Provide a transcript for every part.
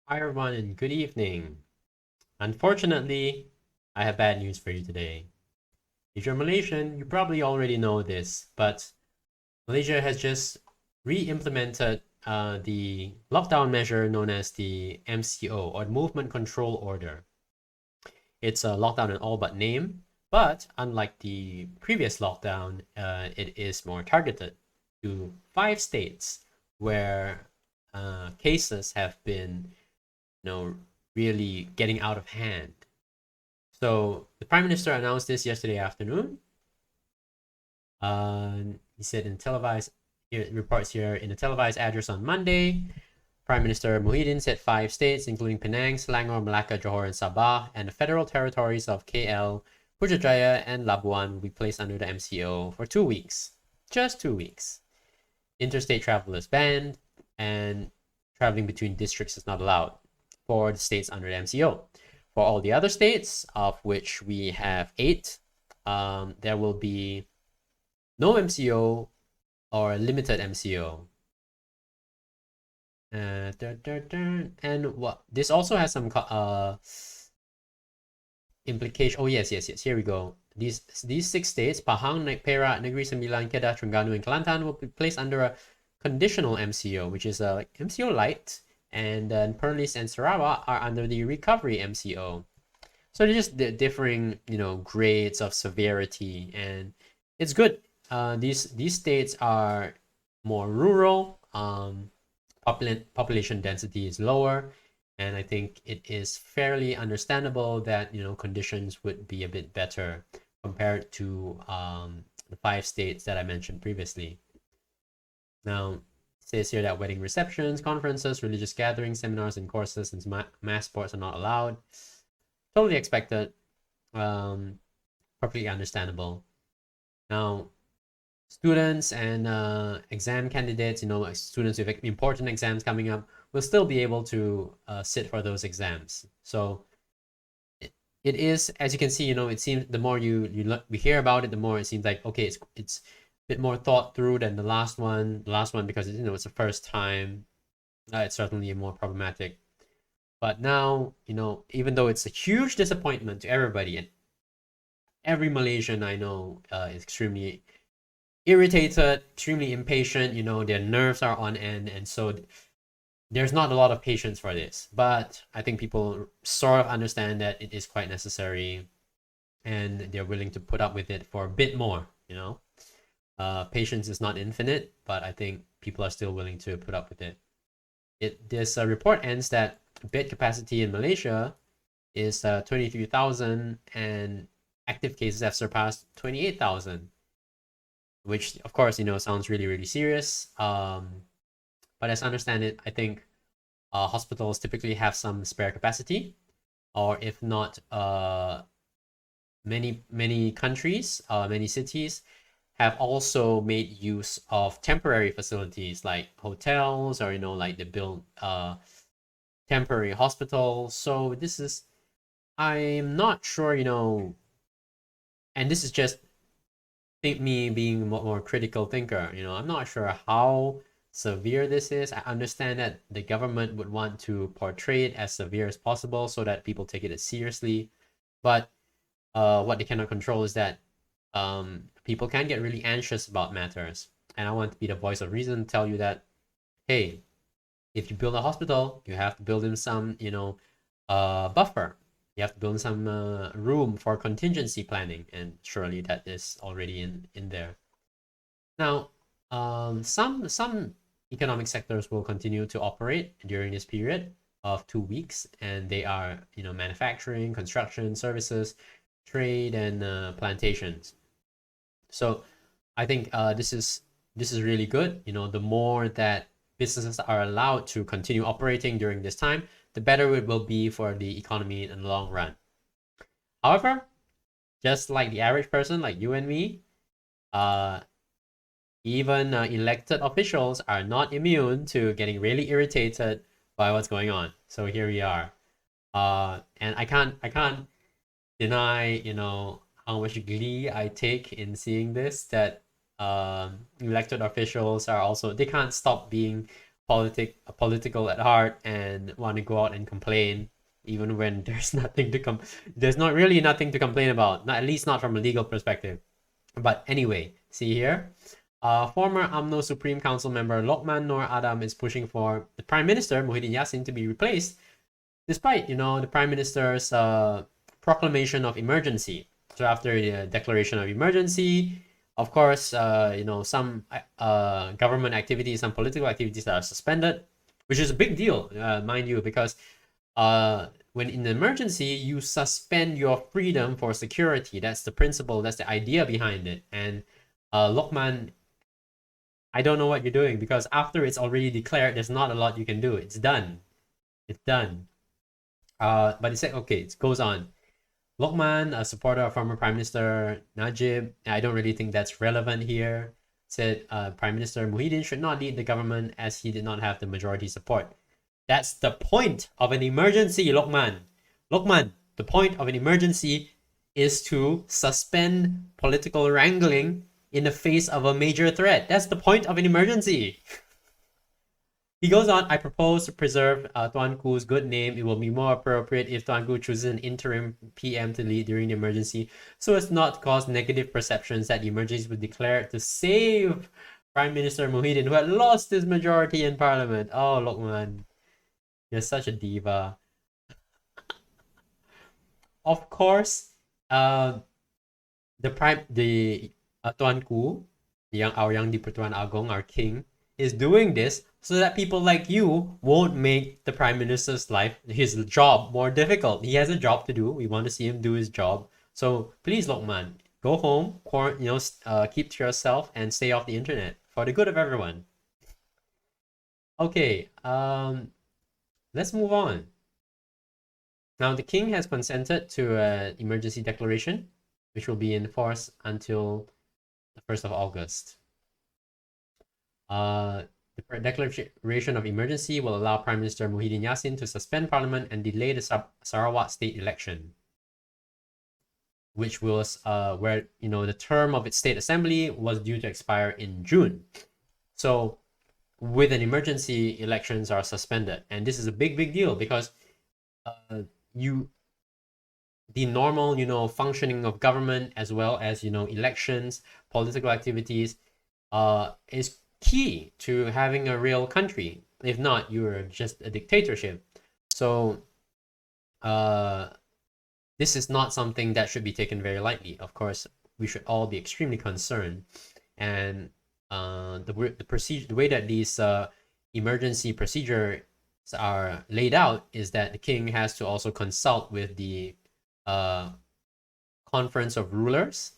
Hi everyone and good evening. Unfortunately, I have bad news for you today. If you're Malaysian, you probably already know this, but Malaysia has just re-implemented the lockdown measure known as the MCO, or Movement Control Order. It's a lockdown in all but name, but unlike the previous lockdown, it is more targeted to 5 states where cases have been really getting out of hand. So the prime minister announced this yesterday afternoon. He said in televised reports here in a televised address on Monday, Prime Minister Muhyiddin said 5 states, including Penang, Selangor, Malacca, Johor, and Sabah, and the federal territories of KL, Putrajaya, and Labuan will be placed under the MCO for 2 weeks. Just 2 weeks. Interstate travel is banned, and traveling between districts is not allowed for the states under the MCO. For all the other states, of which we have 8, there will be no MCO or limited MCO. And what this also has some implication. Oh yes. Here we go. These 6 states, Pahang, Perak, Negeri Sembilan, Kedah, Terengganu, and Kelantan, will be placed under a conditional MCO, which is a MCO light, and then Perlis and Sarawak are under the recovery MCO. So they're just differing, grades of severity, and it's good. These states are more rural. Population density is lower, and I think it is fairly understandable that conditions would be a bit better compared to the 5 states that I mentioned previously. Now, it says here that wedding receptions, conferences, religious gatherings, seminars, and courses and mass sports are not allowed. Totally expected. Perfectly understandable. Now, students and exam candidates, like students with important exams coming up, will still be able to sit for those exams. So it is, as you can see, it seems the more we hear about it, the more it seems like, okay, it's a bit more thought through than the last one. The last one, because it's the first time, it's certainly more problematic. But now, even though it's a huge disappointment to everybody, and every Malaysian I know is extremely irritated, extremely impatient. Their nerves are on end, and so there's not a lot of patience for this. But I think people sort of understand that it is quite necessary, and they're willing to put up with it for a bit more. Patience is not infinite, but I think people are still willing to put up with it. This report ends that bed capacity in Malaysia is 23,000, and active cases have surpassed 28,000, which of course sounds really really serious. But as I understand it, I think hospitals typically have some spare capacity, or if not, many countries, many cities have also made use of temporary facilities like hotels, or like they build temporary hospitals. So this is, I'm not sure, and this is just me being more critical thinker. I'm not sure how severe this is. I understand that the government would want to portray it as severe as possible so that people take it as seriously. But what they cannot control is that people can get really anxious about matters. And I want to be the voice of reason, tell you that, hey, if you build a hospital, you have to build in some, buffer. You have to build some room for contingency planning, and surely that is already in there. Now, some economic sectors will continue to operate during this period of 2 weeks, and they are manufacturing, construction, services, trade, and plantations. So I think this is really good. The more that businesses are allowed to continue operating during this time, the better it will be for the economy in the long run. However, just like the average person, like you and me, uh, even elected officials are not immune to getting really irritated by what's going on. So here we are, and I can't deny, how much glee I take in seeing this. That elected officials are also, they can't stop being political at heart and want to go out and complain even when there's nothing to there's not really nothing to complain about, not at least not from a legal perspective. But anyway, see here, former UMNO Supreme Council member Lokman Nur Adam is pushing for the Prime Minister Muhyiddin Yassin to be replaced, despite the Prime Minister's proclamation of emergency. So after the declaration of emergency, of course, some government activities, some political activities that are suspended, which is a big deal, mind you, because when in an emergency, you suspend your freedom for security. That's the principle, that's the idea behind it. And Lokman, I don't know what you're doing, because after it's already declared, there's not a lot you can do. It's done. It's done. But it said, okay, it goes on. Lokman, a supporter of former Prime Minister Najib, I don't really think that's relevant here, said Prime Minister Muhyiddin should not lead the government as he did not have the majority support. That's the point of an emergency, Lokman. Lokman, the point of an emergency is to suspend political wrangling in the face of a major threat. That's the point of an emergency. He goes on, I propose to preserve Tuanku's good name. It will be more appropriate if Tuanku chooses an interim PM to lead during the emergency so as not to cause negative perceptions that the emergency was declared to save Prime Minister Muhyiddin, who had lost his majority in parliament. Oh, Lokman, you're such a diva. Of course, the Tuanku, our young Di Pertuan Agong, our king, is doing this so that people like you won't make the Prime Minister's life, his job, more difficult. He has a job to do. We want to see him do his job. So please, Lokman, go home, keep to yourself, and stay off the internet for the good of everyone. Okay, let's move on. Now, the king has consented to an emergency declaration, which will be in force until the 1st of August. The declaration of emergency will allow Prime Minister Muhyiddin Yassin to suspend parliament and delay the Sarawak state election, which was where the term of its state assembly was due to expire in June. So with an emergency, elections are suspended, and this is a big deal because the normal functioning of government as well as elections, political activities is key to having a real country. If not, you're just a dictatorship. So this is not something that should be taken very lightly. Of course, we should all be extremely concerned. And the way that these emergency procedures are laid out is that the king has to also consult with the conference of rulers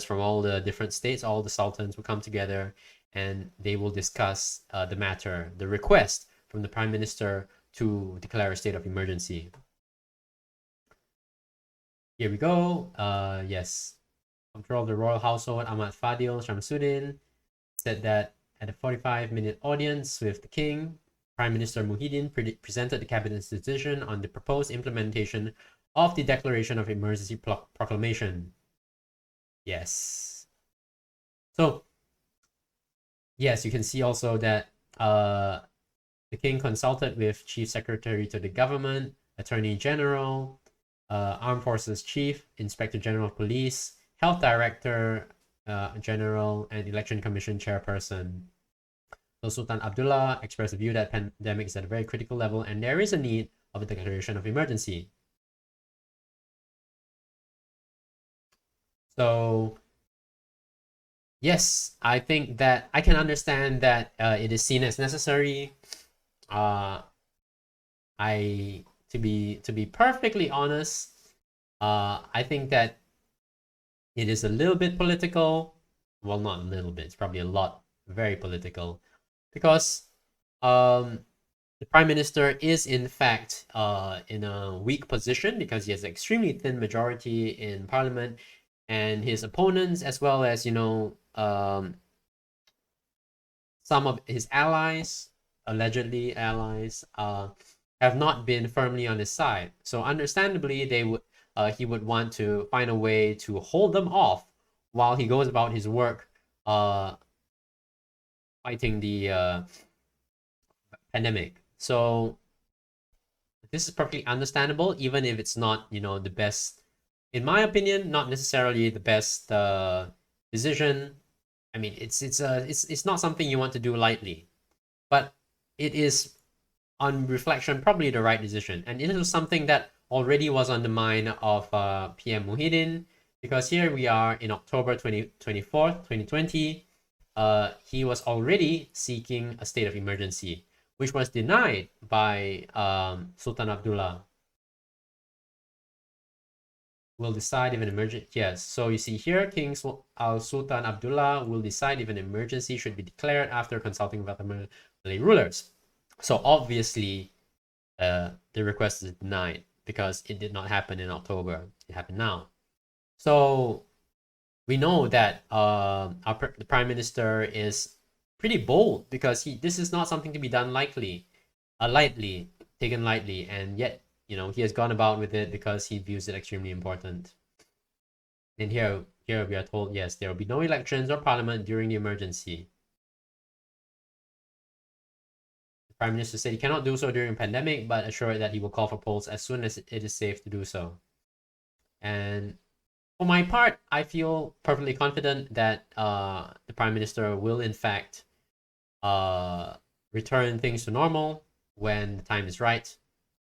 from all the different states. All the sultans will come together and they will discuss the matter, the request from the Prime Minister to declare a state of emergency. Here we go. Yes. Control of the royal household, Ahmad Fadil Shamsuddin, said that at a 45-minute audience with the king, Prime Minister Muhyiddin presented the cabinet's decision on the proposed implementation of the declaration of emergency proclamation. Yes. So, yes, you can see also that the king consulted with Chief Secretary to the government, Attorney General, Armed Forces Chief, Inspector General of Police, Health Director General, and Election Commission Chairperson. So Sultan Abdullah expressed a view that pandemic is at a very critical level and there is a need of a declaration of emergency. So yes, I think that I can understand that it is seen as necessary. To be perfectly honest, I think that it is a little bit political. Well, not a little bit. It's probably a lot, very political, because the Prime Minister is in fact in a weak position because he has an extremely thin majority in Parliament, and his opponents, as well as some of his allies, allegedly allies, have not been firmly on his side. So understandably, he would want to find a way to hold them off while he goes about his work fighting the pandemic. So this is perfectly understandable, even if it's not, the best, in my opinion, not necessarily the best decision. I mean, it's not something you want to do lightly, but it is, on reflection, probably the right decision. And it was something that already was on the mind of PM Muhyiddin, because here we are in October 2024, 2020. He was already seeking a state of emergency, which was denied by Sultan Abdullah. Will decide if an emergency. Yes, so you see here, King Sultan Abdullah will decide if an emergency should be declared after consulting with the Malay rulers. So obviously, the request is denied because it did not happen in October. It happened now. So we know that the prime minister is pretty bold, because this is not something to be done lightly, taken lightly, and yet he has gone about with it because he views it extremely important. And here we are told, yes, there will be no elections or parliament during the emergency. The prime minister said he cannot do so during a pandemic, but assured that he will call for polls as soon as it is safe to do so. And for my part, I feel perfectly confident that the prime minister will, in fact, return things to normal when the time is right.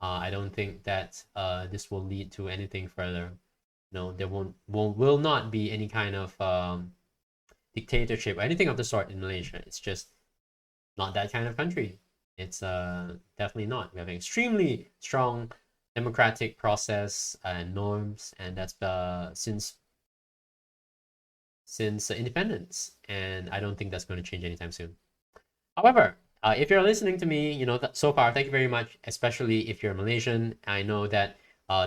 I don't think that this will lead to anything further. No, there will not be any kind of dictatorship or anything of the sort in Malaysia. It's just not that kind of country. It's definitely not. We have an extremely strong democratic process and norms, and that's since independence. And I don't think that's going to change anytime soon. However, if you're listening to me, so far, thank you very much. Especially if you're Malaysian, I know that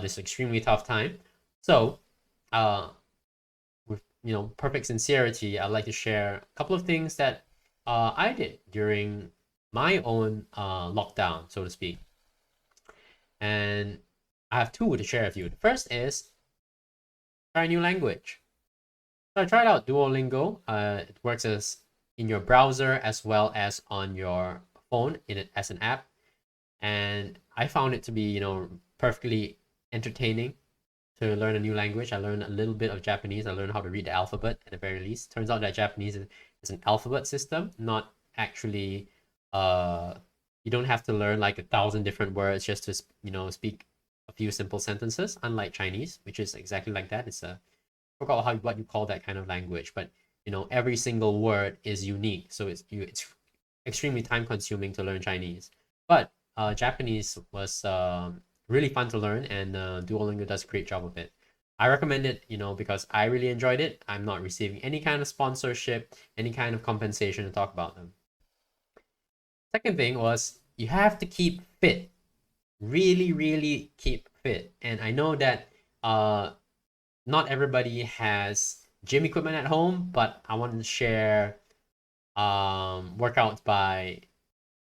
this is an extremely tough time. So, with perfect sincerity, I'd like to share a couple of things that I did during my own lockdown, so to speak. And I have two to share with you. The first is try a new language. So I tried out Duolingo. It works as in your browser as well as on your phone as an app, and I found it to be perfectly entertaining to learn a new language. I learned a little bit of Japanese. I learned how to read the alphabet at the very least. Turns out that Japanese is an alphabet system, not actually. You don't have to learn like 1,000 different words just to speak a few simple sentences. Unlike Chinese, which is exactly like that. It's a I forgot what you call that kind of language, but every single word is unique, so it's extremely time consuming to learn Chinese. But Japanese was really fun to learn, and Duolingo does a great job of it. I recommend it, because I really enjoyed it. I'm not receiving any kind of sponsorship, any kind of compensation to talk about them. Second thing was, you have to keep fit. Really, really keep fit. And I know that not everybody has gym equipment at home, but I wanted to share workouts by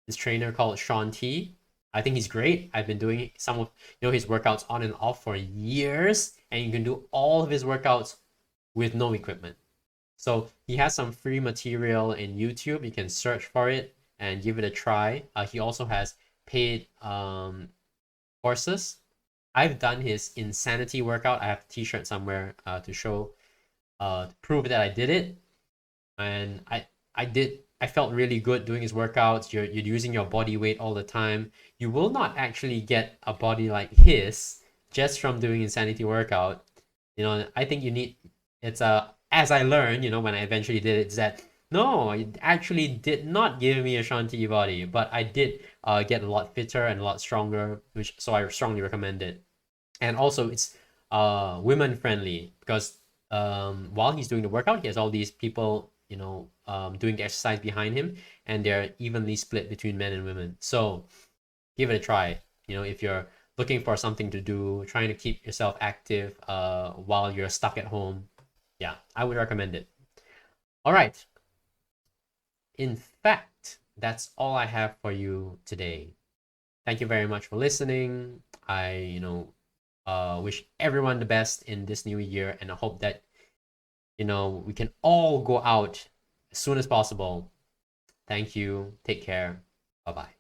this trainer called Sean T. I think he's great. I've been doing some of his workouts on and off for years, and you can do all of his workouts with no equipment. So he has some free material in YouTube. You can search for it and give it a try. He also has paid courses. I've done his insanity workout. I have a t-shirt somewhere to show, to prove that I did it. And I felt really good doing his workouts. You're using your body weight all the time. You will not actually get a body like his just from doing insanity workout. I think it's as I learned, when I eventually did it, is that no, it actually did not give me a Shanti body, but I did get a lot fitter and a lot stronger, so I strongly recommend it. And also it's women friendly, because while he's doing the workout, he has all these people doing the exercise behind him, and they're evenly split between men and women. So give it a try. If you're looking for something to do, trying to keep yourself active while you're stuck at home, yeah, I would recommend it. All right. In fact, that's all I have for you today. Thank you very much for listening. I wish everyone the best in this new year, and I hope that we can all go out as soon as possible. Thank you. Take care. Bye bye.